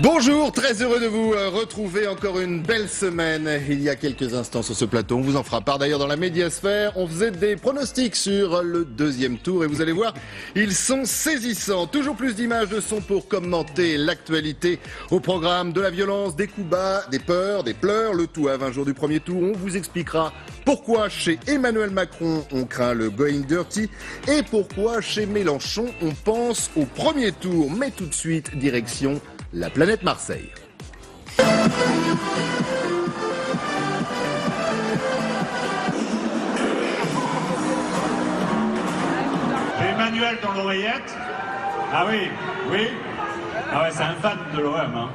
Bonjour, très heureux de vous retrouver encore une belle semaine. Il y a quelques instants sur ce plateau, on vous en fera part d'ailleurs dans la médiasphère. On faisait des pronostics sur le deuxième tour et vous allez voir, ils sont saisissants. Toujours plus d'images de son pour commenter l'actualité au programme de la violence, des coups bas, des peurs, des pleurs. Le tout à 20 jours du premier tour. On vous expliquera pourquoi chez Emmanuel Macron on craint le going dirty et pourquoi chez Mélenchon on pense au premier tour. Mais tout de suite, direction la planète Marseille. J'ai Emmanuel dans l'oreillette. Ah oui, oui. Ah ouais, c'est un fan de l'OM, hein.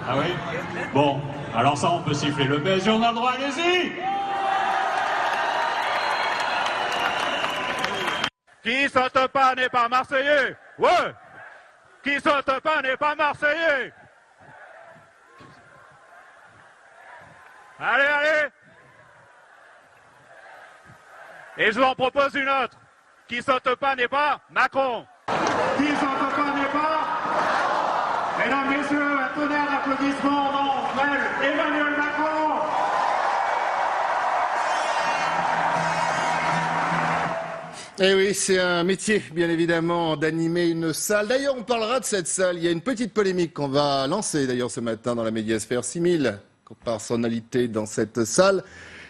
Ah oui. Bon, alors ça, on peut siffler le PSG, on a le droit, allez-y. Qui saute pas n'est pas Marseillais. Ouais. Qui saute pas n'est pas Marseillais. Allez, allez. Et je vous en propose une autre. Qui saute pas n'est pas Macron. Qui saute pas n'est pas. Mesdames, messieurs, un tonnerre d'applaudissements en Emmanuel Macron. Eh oui, c'est un métier, bien évidemment, d'animer une salle. D'ailleurs, on parlera de cette salle. Il y a une petite polémique qu'on va lancer, d'ailleurs, ce matin dans la médiasphère. 6000 personnalités dans cette salle,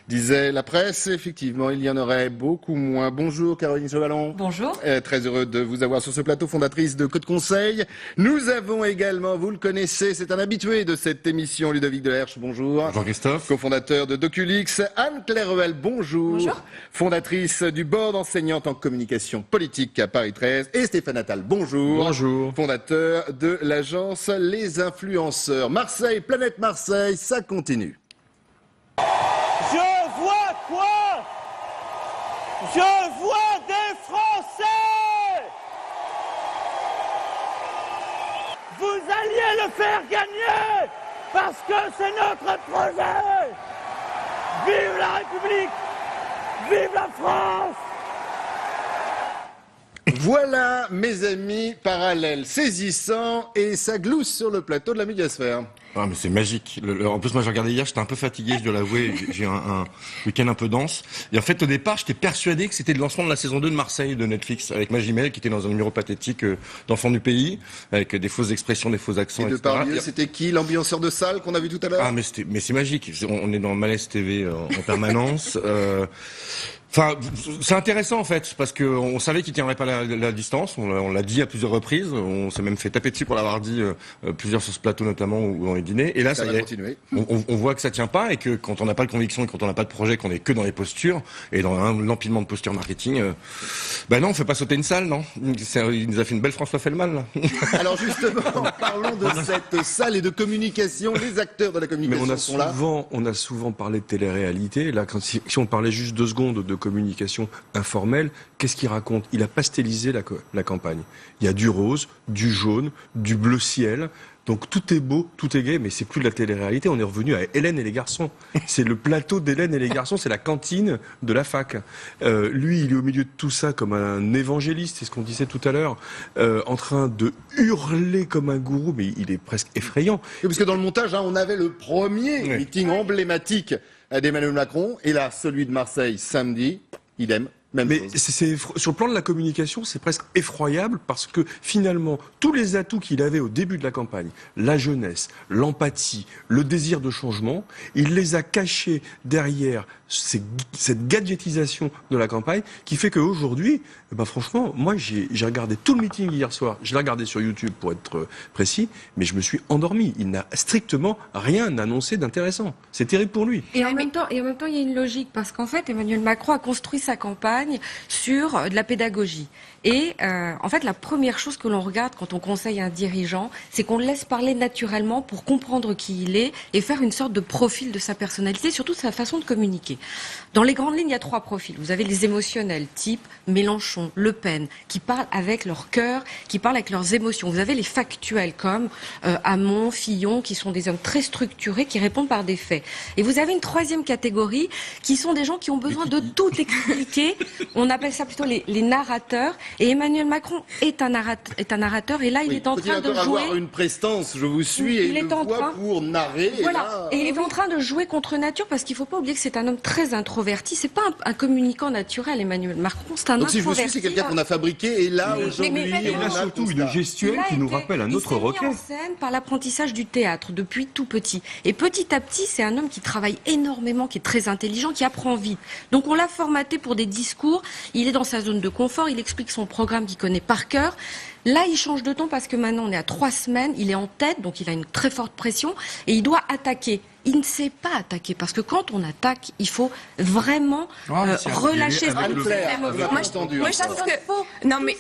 disait la presse. Effectivement, il y en aurait beaucoup moins. Bonjour, Caroline Chevalon. Bonjour. Très heureux de vous avoir sur ce plateau, fondatrice de Code Conseil. Nous avons également, vous le connaissez, c'est un habitué de cette émission, Ludovic Delerche. Bonjour. Bonjour Christophe. Cofondateur de Doculix. Anne-Claire Ruel, bonjour. Bonjour. Fondatrice du board enseignante en communication politique à Paris 13. Et Stéphane Attal, bonjour. Bonjour. Fondateur de l'agence Les Influenceurs. Marseille, planète Marseille, ça continue. Je vois quoi? Je vois des Français! Vous alliez le faire gagner parce que c'est notre projet! Vive la République! Vive la France! Voilà, mes amis, parallèles saisissants et ça glousse sur le plateau de la médiasphère. Ah mais c'est magique. En plus moi j'ai regardé hier, j'étais un peu fatigué, je dois l'avouer, j'ai un week-end un peu dense. Et en fait au départ j'étais persuadé que c'était le lancement de la saison 2 de Marseille de Netflix avec Magimel qui était dans un numéro pathétique d'Enfants du Pays avec des fausses expressions, des faux accents, Et de etc. Pardieu, c'était qui l'ambianceur de salle qu'on a vu tout à l'heure? Ah mais c'est magique. On est dans Malaise TV en permanence. Enfin, c'est intéressant en fait, parce que on savait qu'il tiendrait pas la distance. On l'a dit à plusieurs reprises. On s'est même fait taper dessus pour l'avoir dit plusieurs sur ce plateau notamment ou dans les dîners. Et là, ça y est, continuer. on voit que ça tient pas et que quand on n'a pas de conviction et quand on n'a pas de projet, qu'on est que dans les postures et dans l'empilement de postures marketing, ben non, on fait pas sauter une salle, non. Il nous a fait une belle François Fellman là. Alors justement, parlons de cette salle et de communication. Les acteurs de la communication sont là. On a souvent parlé de télé-réalité. Là, si on parlait juste 2 secondes de communication informelle, qu'est-ce qu'il raconte? Il a pastelisé la campagne. Il y a du rose, du jaune, du bleu ciel. Donc tout est beau, tout est gai, mais c'est plus de la télé-réalité. On est revenu à Hélène et les garçons. C'est le plateau d'Hélène et les garçons, c'est la cantine de la fac. Lui, il est au milieu de tout ça comme un évangéliste, c'est ce qu'on disait tout à l'heure, en train de hurler comme un gourou, mais il est presque effrayant. Oui, parce que dans le montage, on avait le premier meeting emblématique d'Emmanuel Macron, et là, celui de Marseille, samedi, idem. Mais sur le plan de la communication, c'est presque effroyable parce que finalement, tous les atouts qu'il avait au début de la campagne, la jeunesse, l'empathie, le désir de changement, il les a cachés derrière cette gadgetisation de la campagne qui fait qu'aujourd'hui, franchement, moi j'ai regardé tout le meeting hier soir, je l'ai regardé sur YouTube pour être précis, mais je me suis endormi. Il n'a strictement rien annoncé d'intéressant. C'est terrible pour lui. Et en même temps, il y a une logique parce qu'en fait, Emmanuel Macron a construit sa campagne sur de la pédagogie. Et en fait, la première chose que l'on regarde quand on conseille un dirigeant, c'est qu'on le laisse parler naturellement pour comprendre qui il est et faire une sorte de profil de sa personnalité, surtout de sa façon de communiquer. Dans les grandes lignes, il y a 3 profils. Vous avez les émotionnels, type Mélenchon, Le Pen, qui parlent avec leur cœur, qui parlent avec leurs émotions. Vous avez les factuels comme Hamon, Fillon, qui sont des hommes très structurés, qui répondent par des faits. Et vous avez une 3e catégorie, qui sont des gens qui ont besoin de tout expliquer On appelle ça plutôt les narrateurs. Et Emmanuel Macron est un narrateur. Et là, il est en train de jouer. Avoir une prestance, je vous suis, et il est une en voix train pour narrer. Voilà. Et il est en train de jouer contre nature parce qu'il faut pas oublier que c'est un homme très introverti. C'est pas un communicant naturel, Emmanuel Macron. C'est un Donc si je vous introverti. suis, c'est quelqu'un qu'on a fabriqué. Et là, aujourd'hui, Il a surtout une gestuelle qui nous rappelle un autre Il s'est mis requin. en scène par l'apprentissage du théâtre depuis tout petit. Et petit à petit, c'est un homme qui travaille énormément, qui est très intelligent, qui apprend vite. Donc on l'a formaté pour des discours. Il est dans sa zone de confort. Il explique son programme qu'il connaît par cœur. Là, il change de ton parce que maintenant, on est à 3 semaines. Il est en tête, donc il a une très forte pression et il doit attaquer. Il ne sait pas attaquer parce que quand on attaque, il faut vraiment relâcher ce Moi, je pense que non mais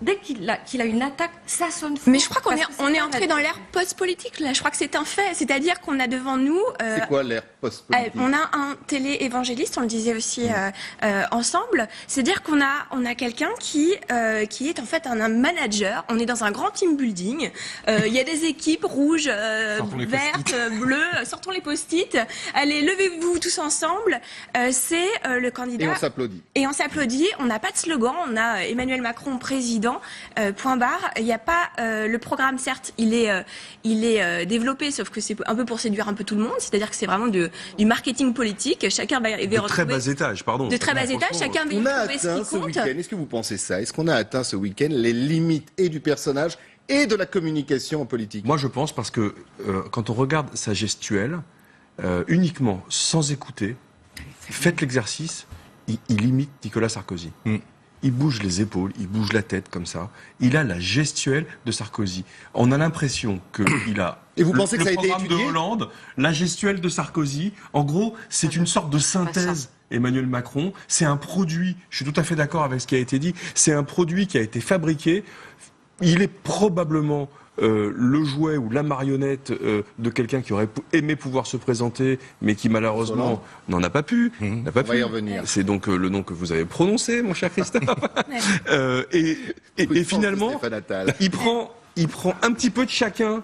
dès qu'il a une attaque, ça sonne faux. Mais je crois qu'on est entré dans l'ère post-politique là. Je crois que c'est un fait. C'est-à-dire qu'on a devant nous. C'est quoi l'ère post-politique? On a un télé-évangéliste, on le disait aussi ensemble. C'est-à-dire qu'on a quelqu'un qui est en fait un manager. On est dans un grand team building. Il y a des équipes rouges, vertes, bleues. Sortons les post-it. Allez, levez-vous tous ensemble. C'est le candidat. Et on s'applaudit. Et on s'applaudit. On n'a pas de slogan. On a Emmanuel Macron président. Point barre. Il n'y a pas le programme. Certes, il est développé, sauf que c'est un peu pour séduire un peu tout le monde. C'est-à-dire que c'est vraiment du marketing politique. Chacun va retrouver. De très bas étage, pardon. De très bas étage. Chacun va y On a retrouver ce atteint qui ce compte. week-end. Est-ce que vous pensez ça? Est-ce qu'on a atteint ce week-end les limites et du personnage et de la communication en politique? Moi, je pense parce que quand on regarde sa gestuelle, uniquement, sans écouter, faites l'exercice, il imite Nicolas Sarkozy. Il bouge les épaules, il bouge la tête comme ça. Il a la gestuelle de Sarkozy. On a l'impression qu'il a Et vous pensez que ça a été programme de étudié Hollande, la gestuelle de Sarkozy. En gros, c'est une sorte de synthèse. Emmanuel Macron, c'est un produit, je suis tout à fait d'accord avec ce qui a été dit, c'est un produit qui a été fabriqué. Il est probablement le jouet ou la marionnette de quelqu'un qui aurait aimé pouvoir se présenter, mais qui malheureusement n'en a pas pu. N'a pas On va y revenir. C'est donc le nom que vous avez prononcé, mon cher Christophe. Et finalement, Stéphane Attal. il prend un petit peu de chacun.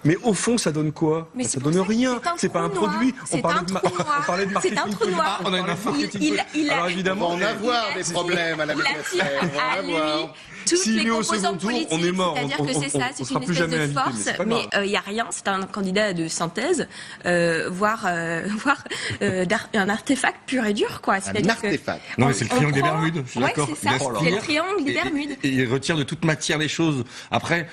Mais au fond, ça donne quoi? Mais Ça c'est donne pour ça que rien. c'est un C'est pas un trou noir. produit. C'est un trou noir. On parlait de C'est marketing. un trou noir. On a une marketing. Alors évidemment, On va en avoir des problèmes à la médiasphère. On va en à lui avoir. toutes S'il les est au second composantes tour, politiques, on est mort. c'est-à-dire que c'est ça, c'est sera une plus espèce jamais de invité, force, mais c'est pas mais grave. il n'y a rien, c'est un candidat de synthèse, voire un artefact pur et dur, quoi. Un C'est-à-dire que artefact. Non, mais c'est le triangle des prend- Bermudes, je suis Ouais, d'accord. c'est ça, Il c'est le aspire triangle des Bermudes. et il retire de toute matière les choses. Après,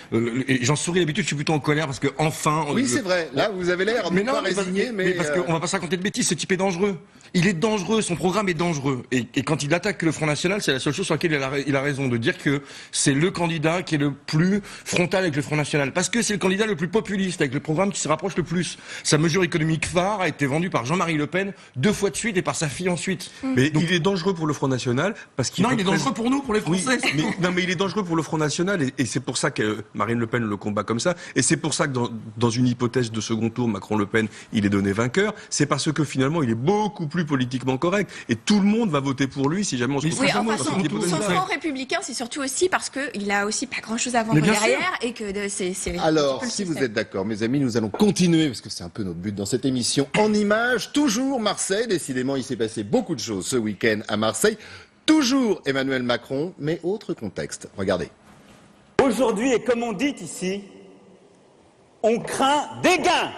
et j'en souris d'habitude, je suis plutôt en colère parce que enfin. Oui, c'est vrai. Là, vous avez l'air non pas résigné, mais parce qu'on va pas se raconter de bêtises. Ce type est dangereux. Il est dangereux. Son programme est dangereux. Et quand il attaque le Front National, c'est la seule chose sur laquelle il a raison de dire que c'est le candidat qui est le plus frontal avec le Front National, parce que c'est le candidat le plus populiste, avec le programme qui se rapproche le plus. Sa mesure économique phare a été vendue par Jean-Marie Le Pen 2 fois de suite et par sa fille ensuite. Mais il est dangereux pour le Front National parce qu'il Non, il est dangereux pour nous, pour les Oui, Français. mais il est dangereux pour le Front National et c'est pour ça que Marine Le Pen le combat comme ça et c'est pour ça que dans une hypothèse de second tour Macron-Le Pen il est donné vainqueur, c'est parce que finalement il est beaucoup plus politiquement correct et tout le monde va voter pour lui si jamais on se retrouve Oui, dans enfin, cette son hypothèse-là. front républicain, c'est surtout aussi parce qu'il a aussi pas grand-chose à Mais vendre bien derrière et que c'est alors, un peu le si vous système. êtes d'accord, mes amis, nous allons continuer, parce que c'est un peu notre but dans cette émission, en images, toujours Marseille. Décidément, il s'est passé beaucoup de choses ce week-end à Marseille. Toujours Emmanuel Macron, mais autre contexte. Regardez. Aujourd'hui, et comme on dit ici, on craint des gains.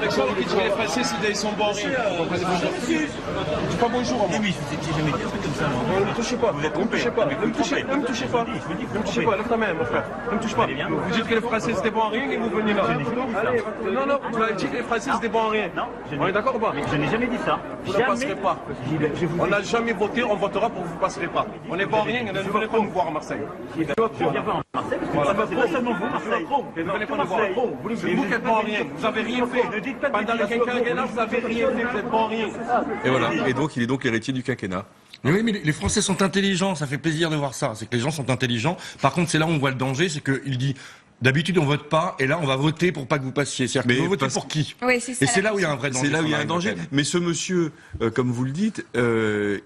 Les Français, ils sont bons. Pas bonjour. Oui, j'ai jamais dit un truc comme ça. Ne me touchez pas. Vous êtes trompé. Ne me touchez pas. Ne me touchez pas. Ne me touchez pas. Lève ta main, mon frère. Ne me touche pas. Vous dites que les Français c'était bon en rien et vous venez là. Allez, non, vous avez dit que les Français c'était bon en rien. Non. On est d'accord ou pas? Je n'ai jamais dit ça. Vous ne passerez pas. On n'a jamais voté, on votera pour que vous ne passerez pas. On n'est bon en rien et ne venez pas nous voir à Marseille. Je viens pas en Marseille. C'est pas seulement vous, Marseille. Ne venez pas nous voir. C'est vous qui êtes bon en rien. Vous n'avez rien fait. Pendant le quinquennat, vous n'avez rien fait. Vous êtes bon en rien. Et voilà, et donc il est donc l'héritier du quinquennat. Mais oui, mais les Français sont intelligents, ça fait plaisir de voir ça. C'est que les gens sont intelligents. Par contre, c'est là où on voit le danger, c'est qu'il dit, d'habitude on vote pas, et là on va voter pour pas que vous passiez. C'est-à-dire Mais qu'on va voter parce- pour qui? Oui, c'est ça, Et c'est la là où il y a un vrai danger. C'est là où il y a un sur danger. Marine Le Pen. Mais ce monsieur, comme vous le dites,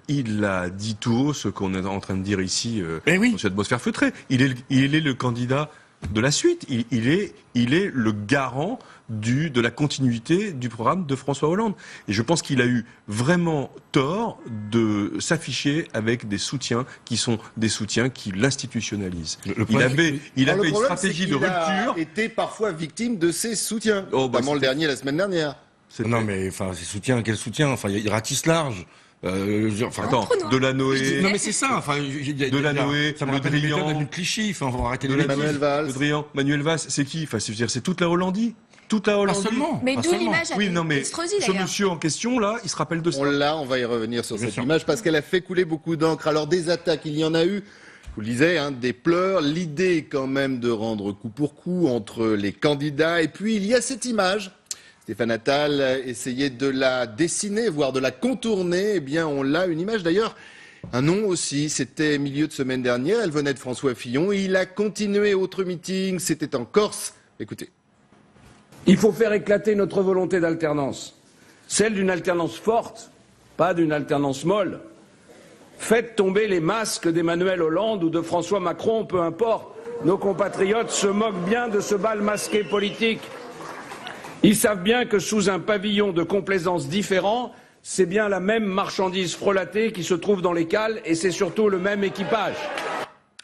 il a dit tout haut ce qu'on est en train de dire ici, Eh oui. dans cette atmosphère feutrée. Il est le candidat de la suite. Il est le garant de la continuité du programme de François Hollande. Et je pense qu'il a eu vraiment tort de s'afficher avec des soutiens qui sont des soutiens qui l'institutionnalisent. Il avait une stratégie de rupture. Il a été parfois victime de ses soutiens, notamment le dernier la semaine dernière. Non mais enfin, ses soutiens, quel soutien? Enfin, il ratisse large. Attends, Delanoë. Non mais c'est ça. Enfin, Delanoë, ça me rappelle les méthodes de Clichy. Enfin, on va arrêter les Manuel Valls. Manuel Valls, c'est qui? Enfin, c'est toute la Hollandie. Toute la Hollandie. Pas seulement. Mais d'où l'image Oui, non, mais Estrosi, ce d'ailleurs. monsieur en question, là, il se rappelle de ça. On va y revenir sur cette image parce qu'elle a fait couler beaucoup d'encre. Alors, des attaques, il y en a eu. Vous le disiez, des pleurs. L'idée, quand même, de rendre coup pour coup entre les candidats. Et puis, il y a cette image. Stéphane Attal essayait de la dessiner, voire de la contourner. Eh bien, on l'a, une image d'ailleurs. Un nom aussi, c'était milieu de semaine dernière. Elle venait de François Fillon. Il a continué autre meeting. C'était en Corse. Écoutez. Il faut faire éclater notre volonté d'alternance, celle d'une alternance forte, pas d'une alternance molle. Faites tomber les masques d'Emmanuel Hollande ou de François Macron, peu importe. Nos compatriotes se moquent bien de ce bal masqué politique. Ils savent bien que sous un pavillon de complaisance différent, c'est bien la même marchandise frelatée qui se trouve dans les cales et c'est surtout le même équipage.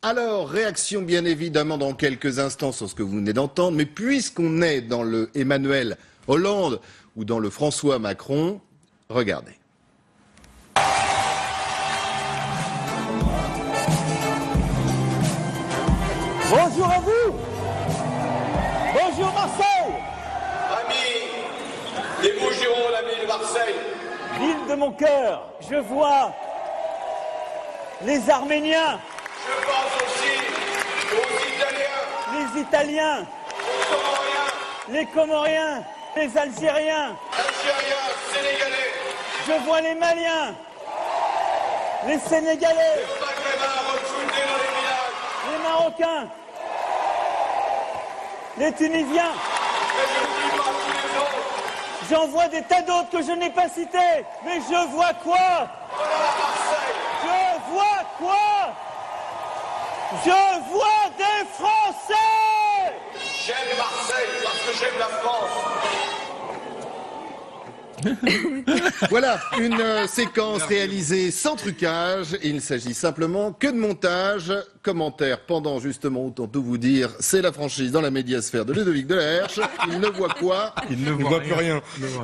Alors, réaction bien évidemment dans quelques instants sur ce que vous venez d'entendre, mais puisqu'on est dans le Emmanuel Hollande ou dans le François Macron, regardez. Bonjour à vous. Bonjour Marseille. Amis des Bouches-du-Rhône, amis de Marseille. Ville de mon cœur, je vois les Arméniens. Je pense aussi aux Italiens. Les Italiens. Aux Comoriens. Les Comoriens. Les Algériens. Algériens, Sénégalais. Je vois les Maliens. Les Sénégalais. Les Maghrébins recrutés dans les villages. Les Marocains. Les Tunisiens. Et je ne dis pas tous les autres. J'en vois des tas d'autres que je n'ai pas cités. Mais je vois quoi? Voilà Marseille. Je vois quoi? Je vois des Français. J'aime Marseille parce que j'aime la France. Voilà, une séquence réalisée sans trucage. Il ne s'agit simplement que de montage. Commentaire pendant justement, autant tout vous dire, c'est la franchise dans la médiasphère de Ludovic Delaherche. Il ne voit quoi? Il ne voit plus rien.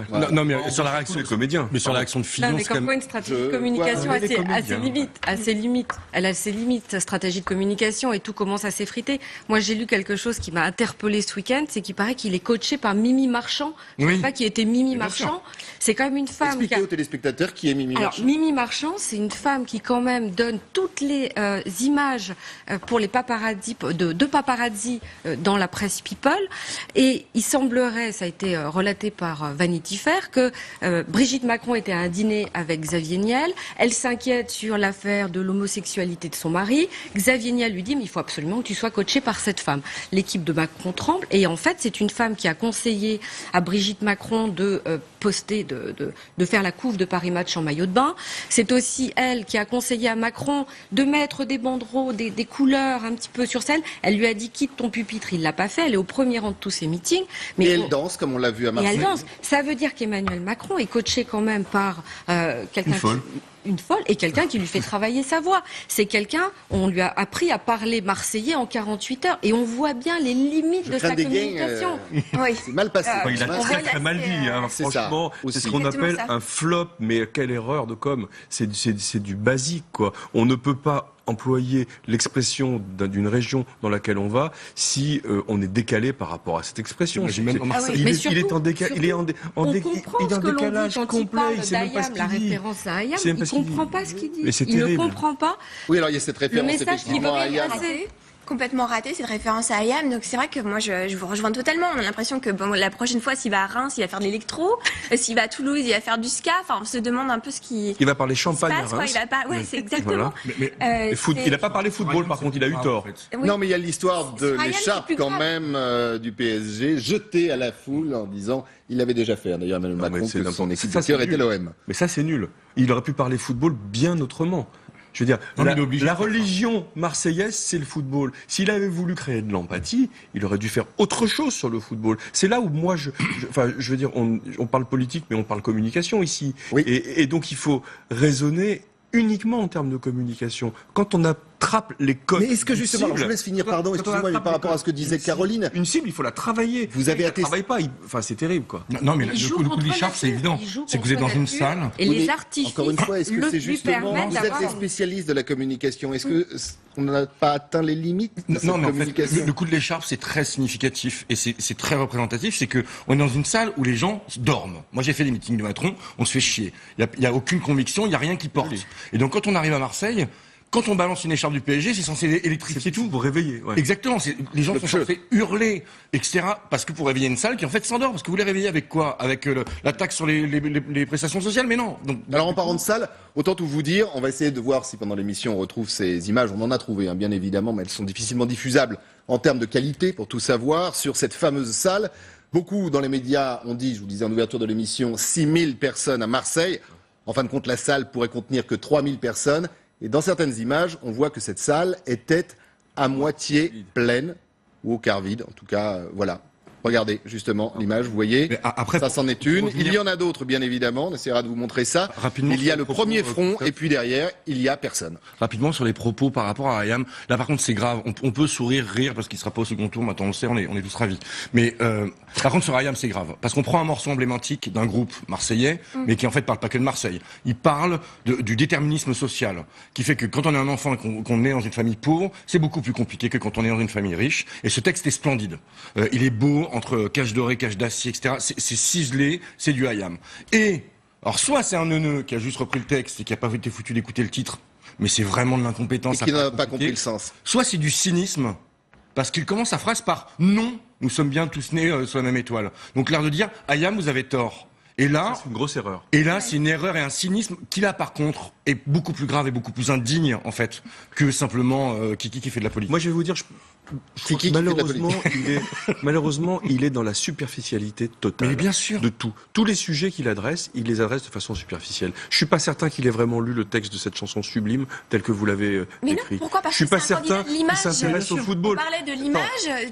Voilà. Non, mais sur la réaction des comédiens. Mais sur la réaction de Fillon, mais c'est quand comme quoi même... une stratégie de communication assez limite. Elle a ses limites, sa stratégie de communication, et tout commence à s'effriter. Moi, j'ai lu quelque chose qui m'a interpellé ce week-end, c'est qu'il paraît qu'il est coaché par Mimi Marchand. Je ne sais pas qui était Mimi Marchand. C'est quand même une femme. Expliquez aux téléspectateurs qui est Mimi Marchand. Alors, Mimi Marchand, c'est une femme qui quand même donne toutes les images pour les paparazzi, de paparazzi dans la presse People. Et il semblerait, ça a été relaté par Vanity Fair, que Brigitte Macron était à un dîner avec Xavier Niel. Elle s'inquiète sur l'affaire de l'homosexualité de son mari. Xavier Niel lui dit, mais il faut absolument que tu sois coaché par cette femme. L'équipe de Macron tremble. Et en fait, c'est une femme qui a conseillé à Brigitte Macron de poster, de faire la couve de Paris Match en maillot de bain. C'est aussi elle qui a conseillé à Macron de mettre des banderoles, des couleurs un petit peu sur scène. Elle lui a dit quitte ton pupitre, il l'a pas fait. Elle est au premier rang de tous ses meetings. Mais et elle danse comme on l'a vu à Marseille. Et elle danse. Ça veut dire qu'Emmanuel Macron est coaché quand même par quelqu'un une folle et quelqu'un qui lui fait travailler sa voix. C'est quelqu'un, on lui a appris à parler marseillais en 48 heures et on voit bien les limites de sa communication. Oui. C'est mal passé. Il a très mal dit, franchement. C'est ce qu'on appelle un flop, mais quelle erreur de com'. C'est du basique, quoi. On ne peut pas employer l'expression d'une région dans laquelle on va si on est décalé par rapport à cette expression. Il est en décalage complet. Il sait même pas ce qu'il dit. Il ne comprend pas ce qu'il dit. Il ne comprend pas. Oui, alors il y a cette référence effectivement à Ayam. Complètement raté cette référence à Ayam, donc c'est vrai que moi je vous rejoins totalement. On a l'impression que la prochaine fois s'il va à Reims il va faire de l'électro, s'il va à Toulouse il va faire du ska, enfin on se demande un peu ce qui il va parler champagne à Reims. Ouais, c'est exactement. Voilà. Il n'a pas parlé football par contre, il a eu tort. Non mais il y a l'histoire de l'écharpe quand même du PSG jetée à la foule en disant il avait déjà fait d'ailleurs Emmanuel Macron que son équipe de cœur était l'OM. Mais ça c'est nul. Il aurait pu parler football bien autrement. Je veux dire, Non, mais il est obligé la de faire ça. religion marseillaise, c'est le football. S'il avait voulu créer de l'empathie, il aurait dû faire autre chose sur le football. C'est là où moi, je veux dire, on parle politique, mais on parle communication ici. Oui. Et donc, il faut raisonner uniquement en termes de communication. Quand on attrape les codes. Mais est-ce que justement, alors, je vous laisse finir, pardon, excusez-moi, mais par rapport à ce que disait Caroline, Une cible, il faut la travailler. Vous avez Si elle attesté- travaille pas, enfin, c'est terrible, quoi. Non, mais Il le joue coup de contre l'écharpe, c'est nature, évident. il joue C'est que vous êtes contre dans une nature. salle. Et Oui, les mais artifices encore une fois, est-ce que lui c'est justement, permettent vous êtes d'avoir des spécialistes de la communication, est-ce que on n'a pas atteint les limites de cette Non, mais en fait, communication le coup de l'écharpe, c'est très significatif et c'est très représentatif. C'est que on est dans une salle où les gens dorment. Moi, j'ai fait des meetings de Macron, on se fait chier. Il y a aucune conviction, il y a rien qui porte. Et donc, quand on arrive à Marseille, quand on balance une écharpe du PSG, c'est censé électrifier tout. Pour réveiller, ouais. Exactement. Les gens Le sont feu. censés hurler, etc. Parce que pour réveiller une salle qui en fait s'endort. Parce que vous les réveillez avec quoi? Avec la taxe sur les prestations sociales? Mais non. Donc, Alors en parlant de salle, autant tout vous dire, on va essayer de voir si pendant l'émission on retrouve ces images. On en a trouvé, hein, bien évidemment, mais elles sont difficilement diffusables en termes de qualité, pour tout savoir, sur cette fameuse salle. Beaucoup dans les médias ont dit, je vous disais en ouverture de l'émission, 6000 personnes à Marseille. En fin de compte, la salle pourrait contenir que 3000 personnes. Et dans certaines images, on voit que cette salle était à moitié pleine, ou au quart vide. En tout cas, voilà. Regardez justement l'image, vous voyez, mais après, ça c'en est pour une. revenir- Il y en a d'autres, bien évidemment, on essaiera de vous montrer ça. Rapidement, Il y a sur le les propos, premier front, Christophe. et puis derrière, il y a personne. rapidement sur les propos par rapport à Ayam. Là, par contre, c'est grave. On peut sourire, rire parce qu'il sera pas au second tour. Maintenant, on le sait, on est tous ravis. Mais par contre, sur Ayam, c'est grave parce qu'on prend un morceau emblématique d'un groupe marseillais, mais qui en fait parle pas que de Marseille. Il parle du déterminisme social, qui fait que quand on est un enfant et qu'on est dans une famille pauvre, c'est beaucoup plus compliqué que quand on est dans une famille riche. Et ce texte est splendide. Il est beau entre cage dorée, cage d'acier, etc. C'est ciselé, c'est du Ayam. Et alors, soit c'est un neuneu qui a juste repris le texte et qui a pas été foutu d'écouter le titre, mais c'est vraiment de Et l'incompétence. qui n'a à pas compliquer. compris le sens. Soit c'est du cynisme, parce qu'il commence sa phrase par « Non, nous sommes bien tous nés sur la même étoile ». Donc l'air de dire « Ayam, vous avez tort ». Et là, C'est une grosse erreur. c'est une erreur et un cynisme qui là, par contre, est beaucoup plus grave et beaucoup plus indigne, en fait, que simplement Kiki qui fait de la politique. Moi, je vais vous dire, Kiki qui fait de la malheureusement, il est dans la superficialité totale. Mais bien sûr. De tout. Tous les sujets qu'il adresse, il les adresse de façon superficielle. Je suis pas certain qu'il ait vraiment lu le texte de cette chanson sublime, tel que vous l'avez Mais non, écrit. pourquoi? Parce Je suis que pas c'est un certain candidat de qu'il l'image. s'intéresse au On football. parlait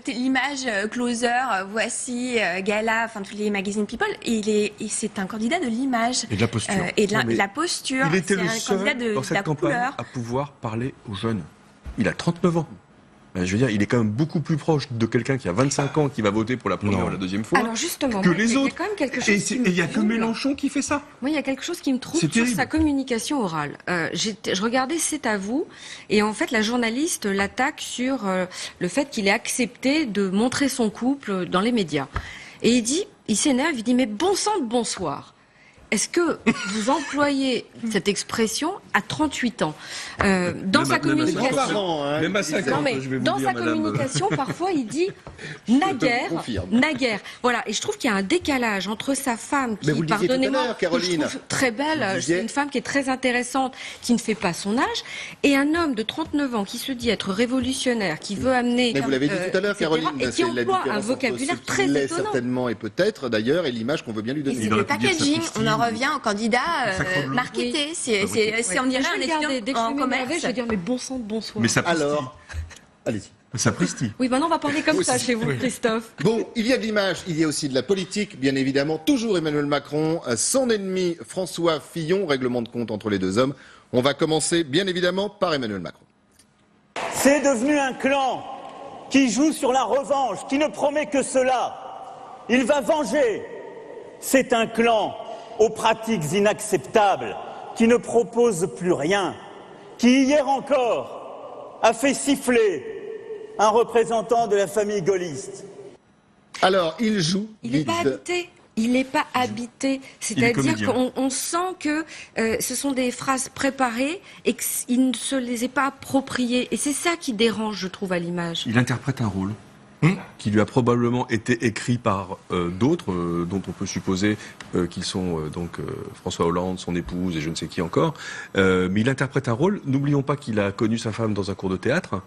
de l'image closer, voici, gala, enfin tous les magazines People. Et c'est un candidat de l'image. Et de la posture. Et de Non, mais la posture. Il était C'est le un seul candidat de dans la cette campagne couleur. à pouvoir parler aux jeunes. Il a 39 ans. Je veux dire, il est quand même beaucoup plus proche de quelqu'un qui a 25 ans qui va voter pour la première Non. ou la deuxième fois Alors justement, que moi, les il y a autres. quand même quelque chose Et qui et me il y a que trouble. Mélenchon qui fait ça. Moi, il y a quelque chose qui me trouble C'est sur terrible. sa communication orale. Je regardais C'est à vous, et en fait, la journaliste l'attaque sur le fait qu'il ait accepté de montrer son couple dans les médias. Et il s'énerve, il dit, mais bon sang de bonsoir. Est-ce que vous employez cette expression à 38 ans dans sa communication? Grands-parents, hein, Même à qui disaient. 50, Non, mais je vais vous dans dire, sa madame. communication, parfois, il dit naguère, confirme. naguère. Voilà, et je trouve qu'il y a un décalage entre sa femme, Mais qui, vous le disiez tout à pardonnez-moi, l'heure, que je Caroline. trouve très belle, Vous le disiez. c'est une femme qui est très intéressante, qui ne fait pas son âge, et un homme de 39 ans qui se dit être révolutionnaire, qui veut amener... Mais vous l'avez dit tout à l'heure, etc., Caroline, et c'est qui la emploie un différence entre vocabulaire ce très qu'il est étonnant. certainement et peut-être d'ailleurs, et l'image qu'on veut bien lui Et donner. c'est le packaging, on en revient au candidat marketé. Oui. C'est on dirait Je un vais regarder, étudiant dès que je en vais m'énerver, commerce. je vais dire, mais bon sang de bonsoir. Mais ça Alors, allez-y. Sapristi. Oui, maintenant on va parler comme ça chez vous, Christophe. Bon, il y a de l'image, il y a aussi de la politique, bien évidemment. Toujours Emmanuel Macron, son ennemi François Fillon, règlement de compte entre les deux hommes. On va commencer, bien évidemment, par Emmanuel Macron. C'est devenu un clan qui joue sur la revanche, qui ne promet que cela. Il va venger. C'est un clan aux pratiques inacceptables, qui ne propose plus rien, qui hier encore a fait siffler un représentant de la famille gaulliste. Alors, il joue. Il n'est pas habité. Il n'est pas habité. C'est-à-dire comédien. qu'on sent que ce sont des phrases préparées et qu'il ne se les est pas appropriées. Et c'est ça qui dérange, je trouve, à l'image. Il interprète un rôle qui lui a probablement été écrit par d'autres, dont on peut supposer qu'ils sont François Hollande, son épouse et je ne sais qui encore. Mais il interprète un rôle. N'oublions pas qu'il a connu sa femme dans un cours de théâtre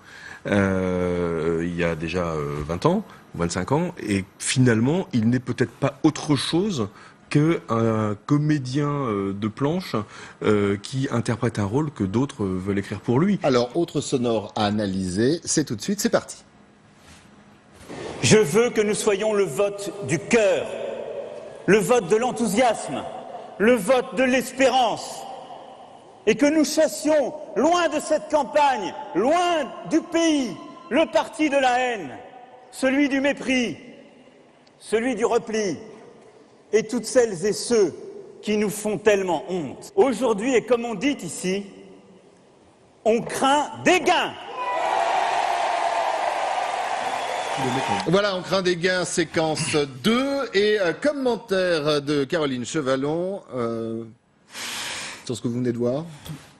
il y a déjà 20 ans, 25 ans, et finalement, il n'est peut-être pas autre chose qu'un comédien de planche qui interprète un rôle que d'autres veulent écrire pour lui. Alors, autre sonore à analyser, c'est tout de suite, c'est parti. Je veux que nous soyons le vote du cœur, le vote de l'enthousiasme, le vote de l'espérance, et que nous chassions loin de cette campagne, loin du pays, le parti de la haine, celui du mépris, celui du repli, et toutes celles et ceux qui nous font tellement honte. Aujourd'hui, et comme on dit ici, on craint des gains. Voilà, on craint des gains, séquence 2, et commentaire de Caroline Chevalon sur ce que vous venez de voir.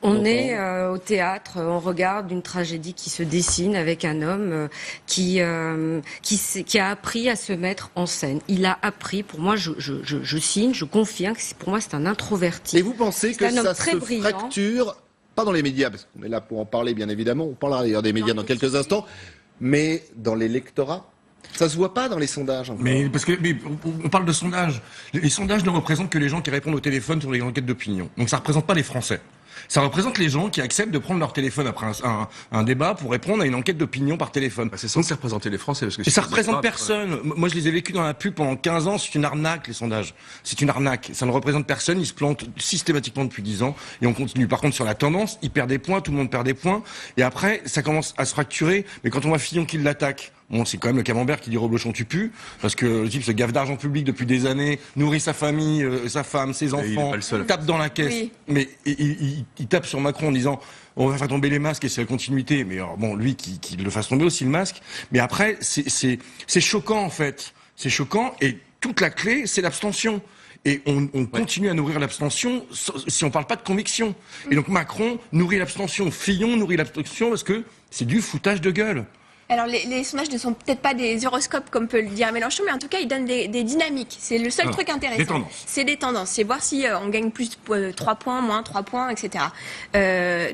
On est au théâtre, on regarde une tragédie qui se dessine avec un homme qui a appris à se mettre en scène. Il a appris, pour moi, je signe, je confirme, que pour moi c'est un introverti. Et vous pensez que ça se fracture, pas dans les médias, parce qu'on est là pour en parler bien évidemment, on parlera d'ailleurs des médias dans quelques instants, mais dans l'électorat? Ça se voit pas dans les sondages encore. Mais parce que on parle de sondages. Les sondages ne représentent que les gens qui répondent au téléphone sur les enquêtes d'opinion. Donc ça représente pas les Français. Ça représente les gens qui acceptent de prendre leur téléphone après un débat pour répondre à une enquête d'opinion par téléphone. C'est censé représenter les Français. Parce que et ça représente personne. Moi, je les ai vécus dans la pub pendant 15 ans. C'est une arnaque, les sondages. C'est une arnaque. Ça ne représente personne. Ils se plantent systématiquement depuis 10 ans. Et on continue. Par contre, sur la tendance, ils perdent des points, tout le monde perd des points. Et après, ça commence à se fracturer. Mais quand on voit Fillon qui l'attaque, bon, c'est quand même le camembert qui dit Reblochon tu pues, parce que le type se gaffe d'argent public depuis des années, nourrit sa famille, sa femme, ses enfants, tape dans la caisse. Oui. Mais il tape sur Macron en disant on va faire tomber les masques et c'est la continuité. Mais alors, bon, lui qui le fasse tomber aussi le masque. Mais après, c'est choquant en fait. C'est choquant et toute la clé, c'est l'abstention. Et on continue à nourrir l'abstention si on parle pas de conviction. Et donc Macron nourrit l'abstention, Fillon nourrit l'abstention parce que c'est du foutage de gueule. Alors les sondages ne sont peut-être pas des horoscopes comme peut le dire Mélenchon, mais en tout cas ils donnent des dynamiques. C'est le seul truc intéressant. C'est des tendances. C'est voir si on gagne plus 3 points, moins 3 points, etc.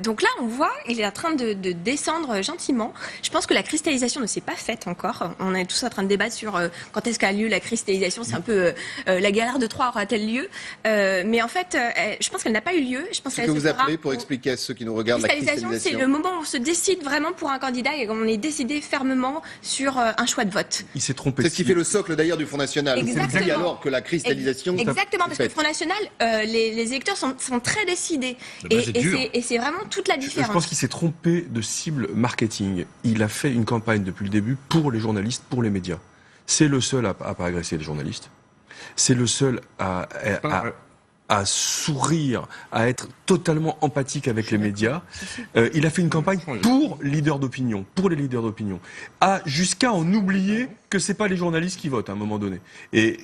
Donc là on voit, il est en train de descendre gentiment. Je pense que la cristallisation ne s'est pas faite encore. On est tous en train de débattre sur quand est-ce qu'a lieu la cristallisation. C'est un peu la galère de Troie aura-t-elle lieu, mais en fait je pense qu'elle n'a pas eu lieu. Je pense ce que vous appelez, pour expliquer à ceux qui nous regardent, la cristallisation, c'est le moment où on se décide vraiment pour un candidat et on est décidé fermement sur un choix de vote. Il s'est trompé. C'est ce qui fait le socle d'ailleurs du Front National. Exactement. C'est alors que la cristallisation... Exactement, parce que le Front National, les électeurs sont très décidés. Et c'est vraiment toute la différence. Je pense qu'il s'est trompé de cible marketing. Il a fait une campagne depuis le début pour les journalistes, pour les médias. C'est le seul à pas agresser les journalistes. C'est le seul à sourire, à être totalement empathique avec les médias. Il a fait une campagne pour les leaders d'opinion, jusqu'à en oublier que c'est pas les journalistes qui votent à un moment donné. Et